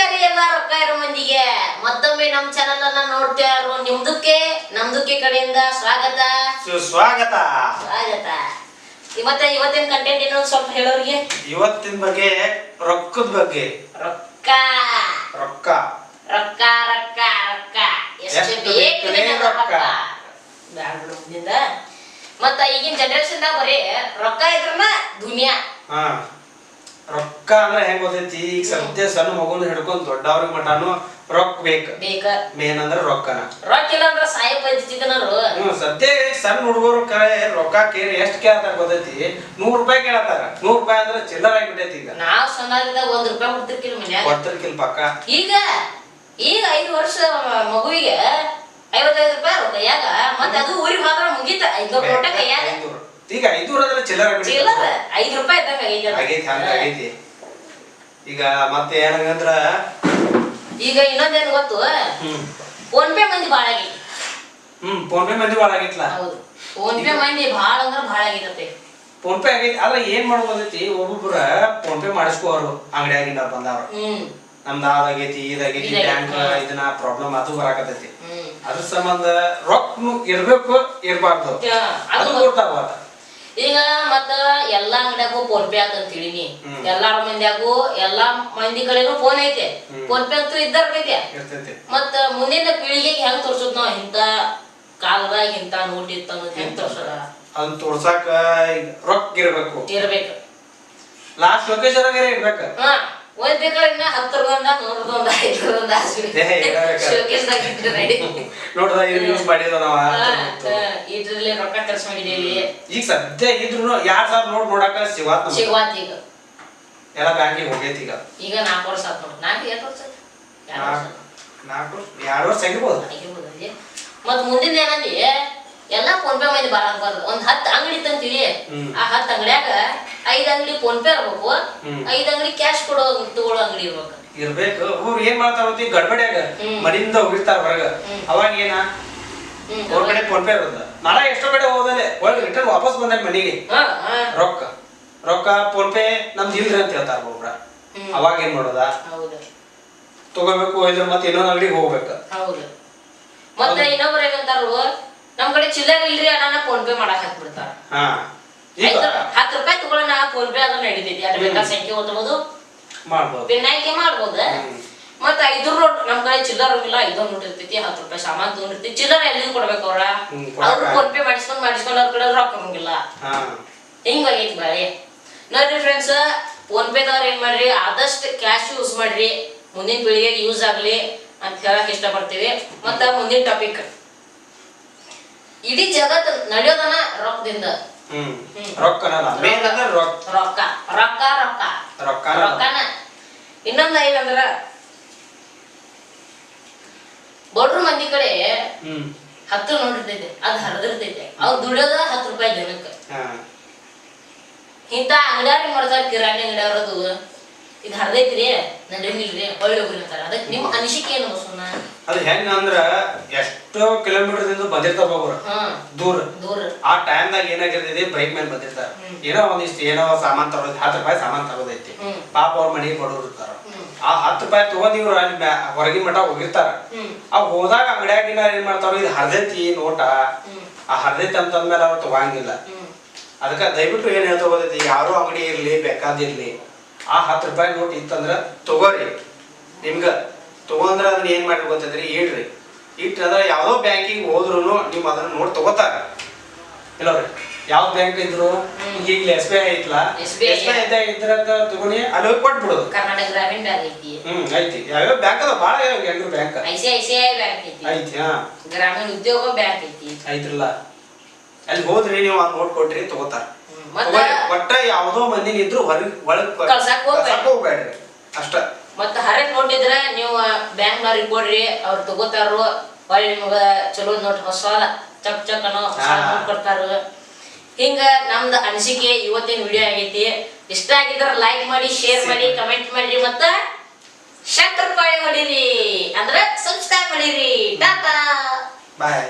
ನಮಸ್ಕಾರ ಎಲ್ಲ ರೊಕ್ಕ ಇರೋ ಮಂದಿಗೆ ಮತ್ತೊಮ್ಮೆ ನಮ್ಮ ಚಾನೆಲ್ ಅನ್ನ ನೋಡ್ತಾ ಇರೋ ನಮ್ದುಕ್ಕೆ ಕಡೆಯಿಂದ ಸ್ವಾಗತ ಸುಸ್ವಾಗತ. ಸ್ವಾಗತ. ಇವತ್ತಿನ ಕಂಟೆಂಟ್ ಏನು ಸ್ವಲ್ಪ ಹೇಳೋರಿಗೆ. ಇವತ್ತಿನ ಬಗ್ಗೆ ರೊಕ್ಕದ ಬಗ್ಗೆ. ರೊಕ್ಕ ರೊಕ್ಕ ರೊಕ್ಕ ರೊಕ್ಕ ರೊಕ್ಕ ಎಷ್ಟು ಬೇಕು ರೊಕ್ಕ ಬ್ಯಾಡ್ಬಿಡುದಿಂದ. ಮತ್ತ ಈಗಿನ ಜನರೇಷನ್ ದಾಗ ಬರೀ ರೊಕ್ಕ ಇದ್ರನ ದುನಿಯಾ. ರೊಕ್ಕ ಅಂದ್ರೆ ಹೆಂಗ್ ಗೊತ್ತೈತಿ, ಈಗ ಸದ್ಯ ಸಣ್ಣ ಮಗುನ ಹಿಡ್ಕೊಂಡ್ ದೊಡ್ಡವ್ರಿಗೆ ಮಟಾನು ರೊಕ್ಕ ಬೇಕ. ಮೇನ್ ಅಂದ್ರ ರೊಕ್ಕನ. ರೊಕ್ಕ ಇಲ್ಲ ಅಂದ್ರ ಸಾಯ ಪರಿಸ್ಥಿತಿನರು. ಸದ್ಯ ಸಣ್ಣ ಹುಡುಗರು ಕರೆ ರೊಕ್ಕ ಕೇಳಿ ಎಷ್ಟ್ ಕೇಳ್ತಾರ ಗೊತ್ತೈತಿ, ₹100 ಕೇಳತ್ತಾರ. ₹100 ಅಂದ್ರೆ ಚಿಲ್ಲರ್ ಆಗಿಬಿಟ್ಟೈತಿ. ಈಗ ನಾವ್ ಸಣ್ಣದಾಗ ₹1 ಕೊಡ್ತಿರ್ಕಿಲ್ಲ ಮನ್ಯಾಗ. ಕೊಡ್ತಿರ್ಕಿಲ್ ಪಕ್ಕ. ಈಗ 5 ವರ್ಷ ಮಗುವಿಗೆ ₹55 ರೊಕ್ಕ ಯಾಗ. ಮತ್ತೆ ಅದು ಊರಿಗೆ ಮಾತ್ರ ಮುಗೀತ. ₹500 ಕೈಯಾಗ. ಈಗ 500 ಅಂದ್ರೆ ಚಿಲ್ಲರ್ ಆಗಿಬಿಟ್ಟೈತಿ. ₹5 ಇದ್ದಂಗ ಆಗೈತಿ, ಹಂಗಾಗೈತಿ. ಈಗ ಮತ್ತೆ ಏನಂದ್ರ ಈಗ ಇನ್ನೊಂದೇನು ಗೊತ್ತು, ಫೋನ್ ಪೇ ಮಂದಿ ಬಾಳ ಆಗೈತಿ. ಫೋನ್ ಪೇ ಮಂದಿ ಬಾಳ ಆಗೈತ್ಲ. ಹೌದು, ಫೋನ್ ಪೇ ಮಂದಿ ಬಾಳ ಅಂದ್ರ ಬಾಳ ಆಗೈತಿ. ಫೋನ್ ಪೇ ಆಗೈತಿ. ಅದ್ರ ಏನ್ ಮಾಡ್ಬೋದೈತಿ, ಒಬ್ಬೊಬ್ರ ಫೋನ್ ಪೇ ಮಾಡಿಸ್ಕೋರು ಅಂಗಡಿಯಾಗಿಂದ ಬಂದವ್ರು. ನಮ್ದು ಅದಾಗೈತಿ ಇದಾಗೈತಿ ಬ್ಯಾಂಕ್ ಇದನ್ನ ಪ್ರಾಬ್ಲಮ್ ಅದು ಬರಾಕತೈತಿ. ಅದ್ರ ಸಂಬಂಧ ರೊಕ್ಕ ಇರ್ಬೇಕು ಇರ್ಬಾರ್ದು ಅದು ಗೊತ್ತಾಗ. ಈಗ ಮತ್ತ ಎಲ್ಲಾ ಅಂಗಡಿಯಾಗೂ ಫೋನ್ ಪೇ ಅಂತ ತಿಳಿನಿ. ಎಲ್ಲಾರ ಮಂದಿಯಾಗೂ ಎಲ್ಲಾ ಮಂದಿ ಕಡೆನೂ ಫೋನ್ ಐತೆ. ಫೋನ್ ಪೇ ಅಂತೂ ಇದ್ದೈತೆ. ಮತ್ತ ಮುಂದಿನ ಪೀಳಿಗೆಗೆ ಹೆಂಗ್ ತೋರ್ಸುದ್ ನಾವ್ ಇಂತ ಕಾಲದಾಗ ಇಂತ ನೋಟ್ ಇತ್ತ ಅನ್ನೋದು ಹೆಂಗ್ ತೋರ್ಸದ? ಅದನ್ನ ತೋರ್ಸಾಕ ರೊಕ್ಕ ಇರ್ಬೇಕು. ಲಾಸ್ಟ್ ಲೊಕೇಶನ್ ಇರ್ಬೇಕು. ಒಂದ್ ಬೇಕಾದ್ರೆ 10 ರೂಪಾಯಿ 100 ರೂಪಾಯಿ 5 ರೂಪಾಯಿ ನೋಡ್ದ ಯೂಸ್ ಮಾಡಿದ ನಾವ ಇದ್ರಲ್ಲಿ ರೊಕ್ಕ ಖರ್ಚು ಮಾಡಿದೇವಿ. ಈಗ ಸದ್ಯ ಇದ್ರು 2000 ನೋಟ್ ನೋಡಾಕ ಸಿಗವಾತ್ ಈಗ ಎಲ್ಲ ಬ್ಯಾಂಕಿಗೆ ಹೋಗೈತಿ. ಈಗ 4 ವರ್ಷ ಆತ್ ನೋಡ್ರಿ. 2 ವರ್ಷ 2 ವರ್ಷ ಆಗಿರ್ಬೋದು. ಮತ್ ಮುಂದಿನ ಏನಂದಿ ಎಲ್ಲಾ ಫೋನ್ ಪೇ ಮಂದಿ ಬಾಳ ಆಗ್ಬಾರ್ದು. ಒಂದ್ 10 ಅಂಗಡಿ ತಂತೀವಿ. ಆ 10 ಅಂಗಡಿಯಾಗ 5 ಅಂಗಡಿ ಫೋನ್ ಪೇ ಇರ್ಬೇಕು, 5 ಅಂಗಡಿ ಕ್ಯಾಶ್ ತಗೊಳ್ಳೋ ಅಂಗಡಿ ಇರ್ಬೇಕು. ಅವ್ರು ಏನ್ ಮಾಡ್ತಾರ ಗಡ್ಬಡಿಯಾಗ ಮನಿಯಿಂದ ಹೋಗಿರ್ತಾರ ಹೊರಗ. ಅವಾಗ ಏನ ಅವ್ರ ಕಡೆ ಫೋನ್ ಪೇ ಇರೋದ. ನಾಳೆ ಎಷ್ಟೋ ಕಡೆ ಹೋದಲೆ ಒಳಗೆ ರಿಟರ್ನ್ ವಾಪಸ್ ಬಂದ ಮನಿಗೆ ರೊಕ್ಕ ಫೋನ್ ಪೇ ನಮ್ದು ಇಲ್ರಿ ಅಂತ ಹೇಳ್ತಾರ ಒಬ್ರ. ಅವಾಗ ಏನ್ ಮಾಡೋದ, ತಗೋಬೇಕು ಇದ್ರ ಮತ್ತೆ ಇನ್ನೊಂದ್ ಅಂಗಡಿಗೆ ಹೋಗ್ಬೇಕು. ಮತ್ತೆ ಇನ್ನೊಬ್ರು ಏನಂತಾರು, ನಮ್ ಕಡೆ ಚಿಲ್ಲರ್ ಇಲ್ರಿ ಅಣ್ಣ ಫೋನ್ ಪೇ ಮಾಡಕ್ ಹಾಕ್ಬಿಡ್ತಾರ. ₹10 ತಗೊಳ್ಳೋಣ ಫೋನ್ ಪೇ ಅದನ್ನ ನಡೀತೈತಿ. ಅದ್ರ ಬೇಕಾದ ಸಂಖ್ಯೆ ಓದ್ಬೋದು, ಪಿನ್ ಆಯ್ಕೆ ಮಾಡ್ಬೋದ. ಮತ್ತ 5 ನೋಟ್ ನಮ್ ಕಡೆ ಚಿಲ್ಲರ್ ಇಲ್ಲ, 5 ನೋಟ್ ಇರ್ತೈತಿ. ₹10 ಸಾಮಾನ್ ತಗೊಂಡಿರ್ತೀವಿ. ಚಿಲ್ಲರ್ ಎಲ್ಲಿಂದ ಕೊಡ್ಬೇಕು ಅವ್ರ? ಅವ್ರು ಫೋನ್ ಪೇ ಮಾಡಿಸ್ಕೊಂಡ್ ಅವ್ರ ಕಡೆ ರೊಕ್ಕ ಹೋಗಿಲ್ಲ. ಹಿಂಗಾಗೈತಿ ಬಾಳೆ. ನೋಡ್ರಿ ಫ್ರೆಂಡ್ಸ್, ಫೋನ್ ಪೇದವ್ರ ಏನ್ ಮಾಡ್ರಿ, ಆದಷ್ಟು ಕ್ಯಾಶ್ ಯೂಸ್ ಮಾಡ್ರಿ. ಮುಂದಿನ ಪೀಳಿಗೆಗೆ ಯೂಸ್ ಆಗ್ಲಿ ಅಂತ ಹೇಳಕ್ ಇಷ್ಟಪಡ್ತೀವಿ. ಮತ್ತ ಮುಂದಿನ ಟಾಪಿಕ್, ಇಡೀ ಜಗತ್ ನಡೆಯೋದನ ರೊಕ್ಕದಿಂದ. ರೊಕ್ಕನ ಇನ್ನೊಂದ ಏನಂದ್ರ, ಬಡ್ರು ಮಂದಿ ಕಡೆ 10 ನೋಡಿರ್ತೈತೆ, ಅದ್ ಹರಿದಿರ್ತೈತೆ. ಅವ್ರು ದುಡಿಯೋದ ₹10 ಜನಕ್ಕೆ. ಇಂತ ಅಂಗಡಿಯಾರಿಗೆ ಮಾಡ್ತಾರ, ಕಿರಾಣಿ ಅಂಗಡಿಯವ್ರದು ಇದು ಹರಿದೈತ್ರಿ ನಡೆಯಂಗಿಲ್ರಿ ಹೊಳ್ಳಿ ಹೋಗ್ರಿ ಅಂತಾರ. ಅದಕ್ಕೆ ನಿಮ್ಮ ಅನಿಸಿಕೆ ಏನು ಬಸವಣ್ಣ? ಅದು ಹೆಂಗ ಅಂದ್ರ ಎಷ್ಟೋ ಕಿಲೋಮೀಟರ್ ದಿಂದ ಬಂದಿರ್ತಾರ ಒಬ್ಬರು ದೂರ. ಆ ಟೈಮ್ದಾಗ ಏನಾಗಿರ್ತೈತಿ, ಬೈಕ್ ಮೇಲೆ ಬಂದಿರ್ತಾರ. ಏನೋ ಏನೋ ಸಾಮಾನ್ ತರೋದ್, ₹10 ಸಾಮಾನ್ ತರೋದೈತಿ. ಪಾಪ ಅವ್ರ ಮನೆಗೆ ಬಡವ್ರು ಇರ್ತಾರ. ಆ ₹10 ತಗೊಂಡ್ ಇವ್ರು ಅಲ್ಲಿ ಹೊರಗಿನ ಮಠ ಹೋಗಿರ್ತಾರ. ಅವ್ ಹೋದಾಗ ಅಂಗಡಿಯಾಗಿನ ಏನ್ ಮಾಡ್ತಾರ, ಇದು ಹರಿದೈತಿ ನೋಟ, ಆ ಹರಿದೈತಿ ಅಂತಂದ್ಮೇಲೆ ಅವ್ರು ತಗೊಂಗಿಲ್ಲ. ಅದಕ್ಕ ದಯವಿಟ್ಟು ಏನ್ ಹೇಳ್ತಾ ಹೋದೈತಿ, ಯಾರೋ ಅಂಗಡಿ ಇರ್ಲಿ ಬೇಕಾದಿರ್ಲಿ, ಆ ₹10 ನೋಟ್ ಇತ್ತಂದ್ರ ತಗೋರಿ. ನಿಮ್ಗ ತಗೊಂಡ್ರ ಅದನ್ನ ಏನ್ ಮಾಡ್ರಿ ಗೊತ್ತೈತ್ರಿ, ಇಡ್ರಿ. ಇಟ್ಟಂದ್ರ ಯಾವ್ದೋ ಬ್ಯಾಂಕಿಗೆ ಹೋದ್ರು ನಿಮ್ ಅದನ್ನ ನೋಟ್ ತಗೋತಾರ. ಇಲ್ಲವ್ರಿ ಯಾವ ಬ್ಯಾಂಕ್ ಇದ್ರು, ಈಗ SBI ಐತ್ಲಾ, SBI ಇದ್ರ ತಗೊಂಡಿ ಅಲ್ಲಿ ಹೋಗಿ ಕೊಟ್ಬಿಡೋದು. ಕರ್ನಾಟಕ ಗ್ರಾಮೀಣ ಬ್ಯಾಂಕ್ ಐತಿ. ಐತಿ. ಯಾವ್ಯಾವ ಬ್ಯಾಂಕ್ ಅದ, ಬಾಳ ಬ್ಯಾಂಕ್ ICICI ಬ್ಯಾಂಕ್ ಐತಿ. ಗ್ರಾಮೀಣ ಉದ್ಯೋಗ ಬ್ಯಾಂಕ್ ಐತ್ರಲ್ಲ. ಅಲ್ಲಿ ಹೋದ್ರಿ ನೀವು ಆ ನೋಟ್ ಕೊಟ್ರಿ ತಗೋತಾರ. ಒಟ್ಟ ಯಾವ್ದೋ ಮಂದಿ ನಿಂದ್ರು ಒಳಗ್ ಕಳ್ಸಾಕ್ ಹೋಗ್ಬೇಡ್ರಿ ಅಷ್ಟ. ಮತ್ತ ಹರಕ್ ನೋಟ್ ಇದ್ರ ನೀವು ಬ್ಯಾಂಕ್ ನವ್ರಿಗೆ ಕೊಡ್ರಿ, ಅವ್ರು ತಗೋತಾರು. ಹೊಳ್ಳಿ ನಿಮಗ ಚಲೋ ನೋಟ್ ಹೊಸ ಚಕ್ ಅನ್ನೋ ನೋಟ್ ಕೊಡ್ತಾರ. ಹಿಂಗ ನಮ್ದು ಅನಿಸಿಕೆ ಇವತ್ತಿನ ವಿಡಿಯೋ ಆಗೈತಿ. ಇಷ್ಟ ಆಗಿದ್ರ ಲೈಕ್ ಮಾಡಿ, ಶೇರ್ ಮಾಡಿ, ಕಮೆಂಟ್ ಮಾಡ್ರಿ, ಮತ್ತ ಶಂಕರ್ ಪಾಳಿ ಹೊಡಿರಿ, ಅಂದ್ರ ಸಬ್ಸ್ಕ್ರೈಬ್ ಮಾಡಿರಿ. ಟಾಟಾ, ಬಾಯ್.